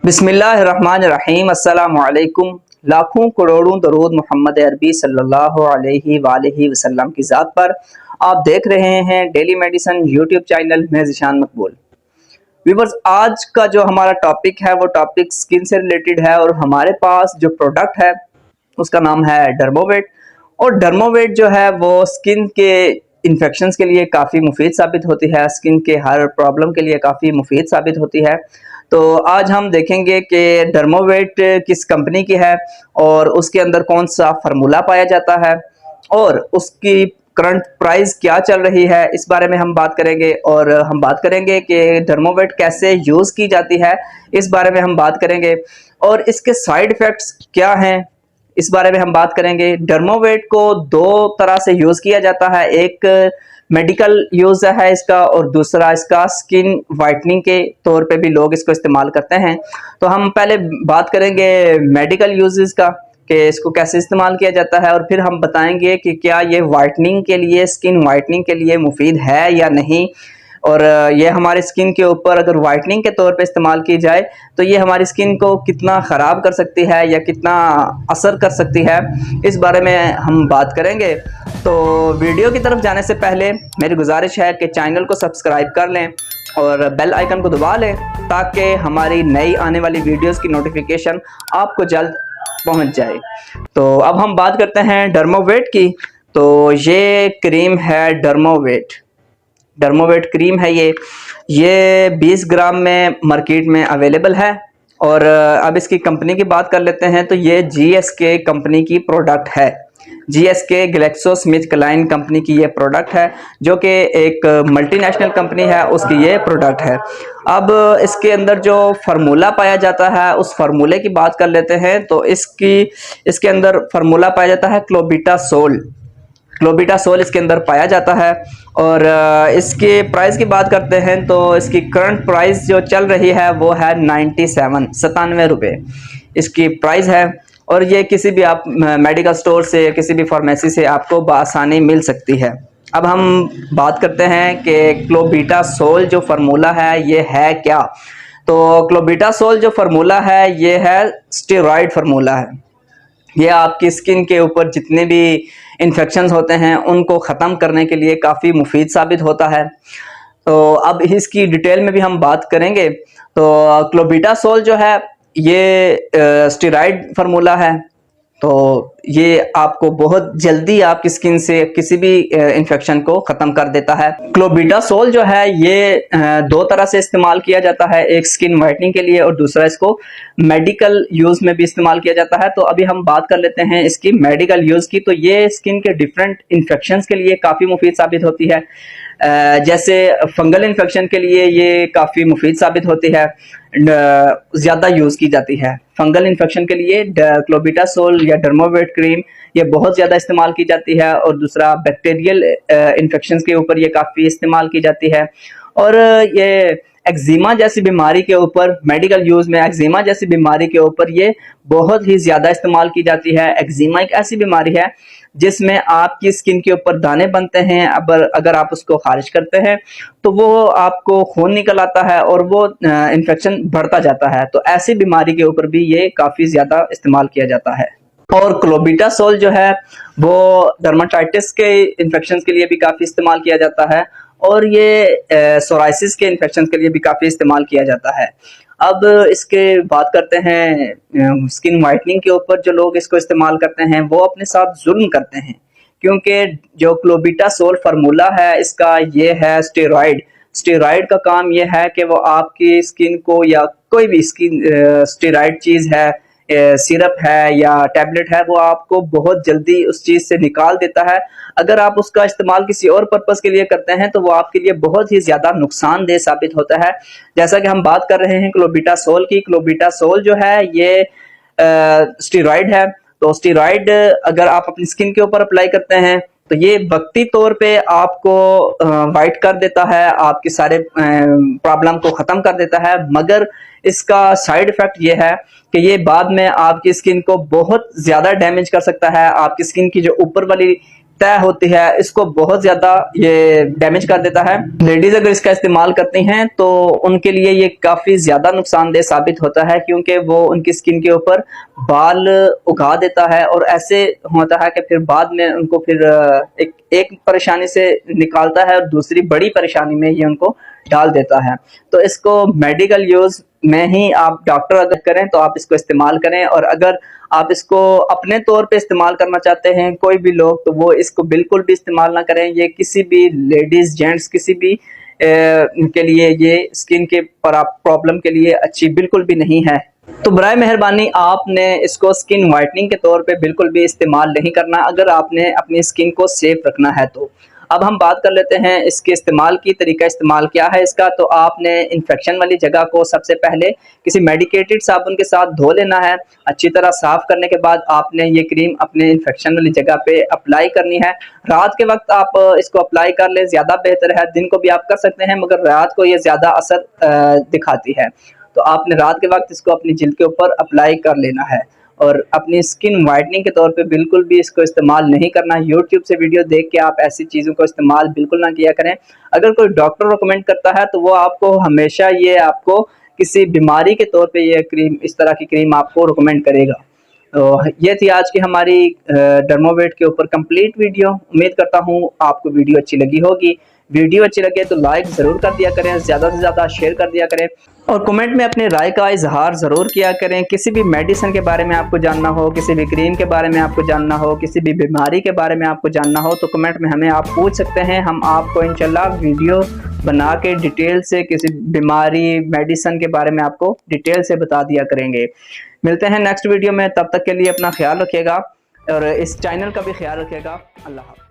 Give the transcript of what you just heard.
बिस्मिल्लाहिर्रहमानिर्रहीम अस्सलामुअलैकुम। लाखों करोड़ों दरूद मोहम्मद अरबी सल्लल्लाहु अलैहि वालैहि वसल्लम की ज़ात पर। आप देख रहे हैं डेली मेडिसिन यूट्यूब चैनल में ज़ीशान मकबूल। व्यूअर्स, आज का जो हमारा टॉपिक है वो टॉपिक स्किन से रिलेटेड है और हमारे पास जो प्रोडक्ट है उसका नाम है डर्मोवेट। और डर्मोवेट जो है वो स्किन के इन्फेक्शंस के लिए काफ़ी मुफीद साबित होती है, स्किन के हर प्रॉब्लम के लिए काफ़ी मुफीद साबित होती है। तो आज हम देखेंगे कि डर्मोवेट किस कंपनी की है और उसके अंदर कौन सा फार्मूला पाया जाता है और उसकी करंट प्राइस क्या चल रही है, इस बारे में हम बात करेंगे। और हम बात करेंगे कि डर्मोवेट कैसे यूज़ की जाती है, इस बारे में हम बात करेंगे। और इसके साइड इफ़ेक्ट्स क्या हैं, इस बारे में हम बात करेंगे। डर्मोवेट को दो तरह से यूज़ किया जाता है, एक मेडिकल यूज़ है इसका और दूसरा इसका स्किन वाइटनिंग के तौर पे भी लोग इसको इस्तेमाल करते हैं। तो हम पहले बात करेंगे मेडिकल यूजेस का कि इसको कैसे इस्तेमाल किया जाता है, और फिर हम बताएंगे कि क्या ये वाइटनिंग के लिए, स्किन वाइटनिंग के लिए मुफीद है या नहीं। और ये हमारे स्किन के ऊपर अगर वाइटनिंग के तौर पे इस्तेमाल की जाए तो ये हमारी स्किन को कितना ख़राब कर सकती है या कितना असर कर सकती है, इस बारे में हम बात करेंगे। तो वीडियो की तरफ जाने से पहले मेरी गुजारिश है कि चैनल को सब्सक्राइब कर लें और बेल आइकन को दबा लें ताकि हमारी नई आने वाली वीडियोस की नोटिफिकेशन आपको जल्द पहुंच जाए। तो अब हम बात करते हैं डर्मोवेट की। तो ये क्रीम है डर्मोवेट क्रीम है। ये 20 ग्राम में मार्केट में अवेलेबल है। और अब इसकी कंपनी की बात कर लेते हैं। तो ये GSK कंपनी की प्रोडक्ट है। GSK ग्लैक्सोस्मिथक्लाइन कंपनी की ये प्रोडक्ट है, जो कि एक मल्टीनेशनल कंपनी है, उसकी ये प्रोडक्ट है। अब इसके अंदर जो फार्मूला पाया जाता है उस फार्मूले की बात कर लेते हैं। तो इसके अंदर फार्मूला पाया जाता है क्लोबिटासोल इसके अंदर पाया जाता है। और इसके प्राइस की बात करते हैं तो इसकी करंट प्राइस जो चल रही है वो है 97 रुपये इसकी प्राइस है। और ये किसी भी आप मेडिकल स्टोर से, किसी भी फार्मेसी से आपको बआसानी मिल सकती है। अब हम बात करते हैं कि क्लोबिटासोल जो फार्मूला है ये है क्या। तो क्लोबिटासोल जो फार्मूला है ये है स्टेरॉइड फार्मूला है। ये आपकी स्किन के ऊपर जितने भी इन्फेक्शंस होते हैं उनको ख़त्म करने के लिए काफ़ी मुफीद साबित होता है। तो अब इसकी डिटेल में भी हम बात करेंगे। तो क्लोबिटासोल जो है ये स्टेरॉइड फार्मूला है। तो ये आपको बहुत जल्दी आपकी स्किन से किसी भी इन्फेक्शन को ख़त्म कर देता है। क्लोबिटासोल जो है ये दो तरह से इस्तेमाल किया जाता है, एक स्किन वाइटनिंग के लिए और दूसरा इसको मेडिकल यूज़ में भी इस्तेमाल किया जाता है। तो अभी हम बात कर लेते हैं इसकी मेडिकल यूज़ की। तो ये स्किन के डिफरेंट इन्फेक्शंस के लिए काफ़ी मुफीद साबित होती है। जैसे फंगल इन्फेक्शन के लिए ये काफ़ी मुफीद साबित होती है, ज़्यादा यूज़ की जाती है। फंगल इन्फेक्शन के लिए क्लोबिटासोल या डर्मोवेट क्रीम ये बहुत ज़्यादा इस्तेमाल की जाती है। और दूसरा बैक्टीरियल इन्फेक्शंस के ऊपर ये काफ़ी इस्तेमाल की जाती है। और ये एक्जिमा जैसी बीमारी के ऊपर, मेडिकल यूज़ में एक्जिमा जैसी बीमारी के ऊपर ये बहुत ही ज़्यादा इस्तेमाल की जाती है। एक्जिमा एक ऐसी बीमारी है जिसमें आपकी स्किन के ऊपर दाने बनते हैं। अगर आप उसको खारिज करते हैं तो वो आपको खून निकल आता है और वो इन्फेक्शन बढ़ता जाता है। तो ऐसी बीमारी के ऊपर भी ये काफ़ी ज़्यादा इस्तेमाल किया जाता है। और क्लोबिटासोल जो है वो डर्माटाइटिस के इन्फेक्शन के लिए भी काफ़ी इस्तेमाल किया जाता है और ये सोराइसिस के इन्फेक्शन के लिए भी काफ़ी इस्तेमाल किया जाता है। अब इसके बात करते हैं स्किन वाइटनिंग के ऊपर। जो लोग इसको इस्तेमाल करते हैं वो अपने साथ जुल्म करते हैं, क्योंकि जो क्लोबिटासोल फार्मूला है इसका ये है स्टेरॉइड का काम ये है कि वो आपकी स्किन को, या कोई भी स्किन स्टेरॉइड चीज़ है, सिरप है या टैबलेट है, वो आपको बहुत जल्दी उस चीज़ से निकाल देता है। अगर आप उसका इस्तेमाल किसी और पर्पस के लिए करते हैं तो वो आपके लिए बहुत ही ज़्यादा नुकसानदेह साबित होता है। जैसा कि हम बात कर रहे हैं क्लोबिटासोल की। क्लोबिटासोल जो है ये स्टेरॉइड है। तो स्टेरॉइड अगर आप अपनी स्किन के ऊपर अप्लाई करते हैं तो ये वक्ती तौर पे आपको वाइट कर देता है, आपके सारे प्रॉब्लम को ख़त्म कर देता है। मगर इसका साइड इफ़ेक्ट ये है कि ये बाद में आपकी स्किन को बहुत ज़्यादा डैमेज कर सकता है। आपकी स्किन की जो ऊपर वाली तय होती है इसको बहुत ज़्यादा ये डैमेज कर देता है। लेडीज़ अगर इसका इस्तेमाल करती हैं तो उनके लिए ये काफ़ी ज़्यादा नुकसानदेह साबित होता है, क्योंकि वो उनकी स्किन के ऊपर बाल उगा देता है और ऐसे होता है कि फिर बाद में उनको फिर एक परेशानी से निकालता है और दूसरी बड़ी परेशानी में ये उनको डाल देता है। तो इसको मेडिकल यूज़ में ही आप डॉक्टर अगर करें तो आप इसको इस्तेमाल करें, और अगर आप इसको अपने तौर पे इस्तेमाल करना चाहते हैं कोई भी लोग, तो वो इसको बिल्कुल भी इस्तेमाल ना करें। ये किसी भी लेडीज जेंट्स किसी भी के लिए ये स्किन के प्रॉब्लम के लिए अच्छी बिल्कुल भी नहीं है। तो बराए मेहरबानी आपने इसको स्किन वाइटनिंग के तौर पे बिल्कुल भी इस्तेमाल नहीं करना अगर आपने अपनी स्किन को सेफ रखना है तो। अब हम बात कर लेते हैं इसके इस्तेमाल की, तरीका इस्तेमाल क्या है इसका। तो आपने इन्फेक्शन वाली जगह को सबसे पहले किसी मेडिकेटेड साबुन के साथ धो लेना है। अच्छी तरह साफ करने के बाद आपने ये क्रीम अपने इन्फेक्शन वाली जगह पे अप्लाई करनी है। रात के वक्त आप इसको अप्लाई कर ले, ज़्यादा बेहतर है। दिन को भी आप कर सकते हैं मगर रात को ये ज़्यादा असर दिखाती है। तो आपने रात के वक्त इसको अपनी जिल्द के ऊपर अप्लाई कर लेना है और अपनी स्किन वाइटनिंग के तौर पे बिल्कुल भी इसको इस्तेमाल नहीं करना। यूट्यूब से वीडियो देख के आप ऐसी चीज़ों को इस्तेमाल बिल्कुल ना किया करें। अगर कोई डॉक्टर रिकमेंड करता है तो वो आपको हमेशा ये आपको किसी बीमारी के तौर पे ये क्रीम, इस तरह की क्रीम आपको रिकमेंड करेगा। तो ये थी आज की हमारी डर्मोवेट के ऊपर कंप्लीट वीडियो। उम्मीद करता हूँ आपको वीडियो अच्छी लगी होगी। वीडियो अच्छी लगे तो लाइक ज़रूर कर दिया करें, ज़्यादा से ज़्यादा शेयर कर दिया करें और कमेंट में अपनी राय का इजहार ज़रूर किया करें। किसी भी मेडिसिन के बारे में आपको जानना हो, किसी भी क्रीम के बारे में आपको जानना हो, किसी भी बीमारी के बारे में आपको जानना हो तो कमेंट में हमें आप पूछ सकते हैं। हम आपको इंशाल्लाह वीडियो बना के डिटेल से किसी बीमारी मेडिसिन के बारे में आपको डिटेल से बता दिया करेंगे। मिलते हैं नेक्स्ट वीडियो में, तब तक के लिए अपना ख्याल रखिएगा और इस चैनल का भी ख्याल रखिएगा। अल्लाह हाफ़िज़।